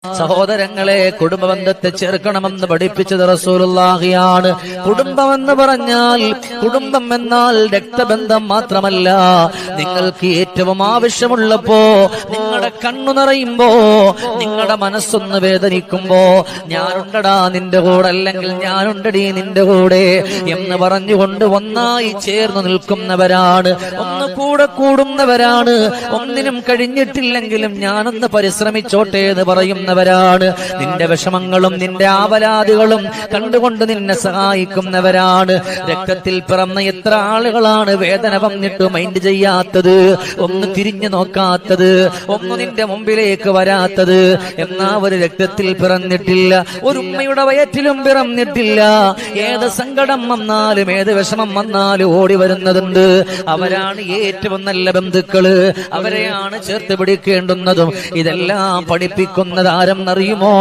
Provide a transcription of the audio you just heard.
സഹോദരങ്ങളെ, കുടുംബബന്ധത്തെ ചേർക്കണമെന്ന് പഠിപ്പിച്ചത് റസൂലുള്ളാഹിയാണ്. കുടുംബമെന്ന് പറഞ്ഞാൽ, കുടുംബം എന്നാൽ രക്തബന്ധം മാത്രമല്ല. നിങ്ങൾക്ക് ഏറ്റവും ആവശ്യമുള്ളപ്പോ, നിങ്ങളുടെ കണ്ണു നിറയുമ്പോ, നിങ്ങളുടെ മനസ്സൊന്ന് വേദനിക്കുമ്പോ, ഞാനുണ്ടടാ നിന്റെ കൂടെ, അല്ലെങ്കിൽ ഞാനുണ്ടടി നിന്റെ കൂടെ എന്ന് പറഞ്ഞുകൊണ്ട് ഒന്നായി ചേർന്ന് നിൽക്കുന്നവരാണ്, ഒന്ന് കൂടെ കൂടുന്നവരാണ്. ഒന്നിനും കഴിഞ്ഞിട്ടില്ലെങ്കിലും ഞാനൊന്ന് പരിശ്രമിച്ചോട്ടെ എന്ന് പറയുന്നവരാണ്. നിന്റെ വിഷമങ്ങളും നിന്റെ ആവലാദികളും കണ്ടുകൊണ്ട് നിന്നെ സഹായിക്കുന്നവരാണ്. രക്തത്തിൽ പിറന്ന എത്ര ആളുകളാണ് വേദന വന്നിട്ട് മൈൻഡ് ചെയ്യാത്തത്, ഒന്ന് തിരിഞ്ഞു നോക്കാത്തത്, ഒന്ന് നിന്റെ മുമ്പിലേക്ക് വരാത്തത്. എന്നാ ഒരു രക്തത്തിൽ പിറന്നിട്ടില്ല, ഒരു ഉമ്മയുടെ വയറ്റിലും പിറന്നിട്ടില്ല. ഏത് സങ്കടം വന്നാലും ഏത് വിഷമം വന്നാലും ഓടി വരുന്നതുണ്ട്. അവരാണ് ഏറ്റവും നല്ല ബന്ധുക്കള്, അവരെയാണ് ചേർത്ത് പിടിക്കേണ്ടുന്നതും. ഇതെല്ലാം പഠിപ്പിക്കുന്നത് ആരെന്നറിയുമോ?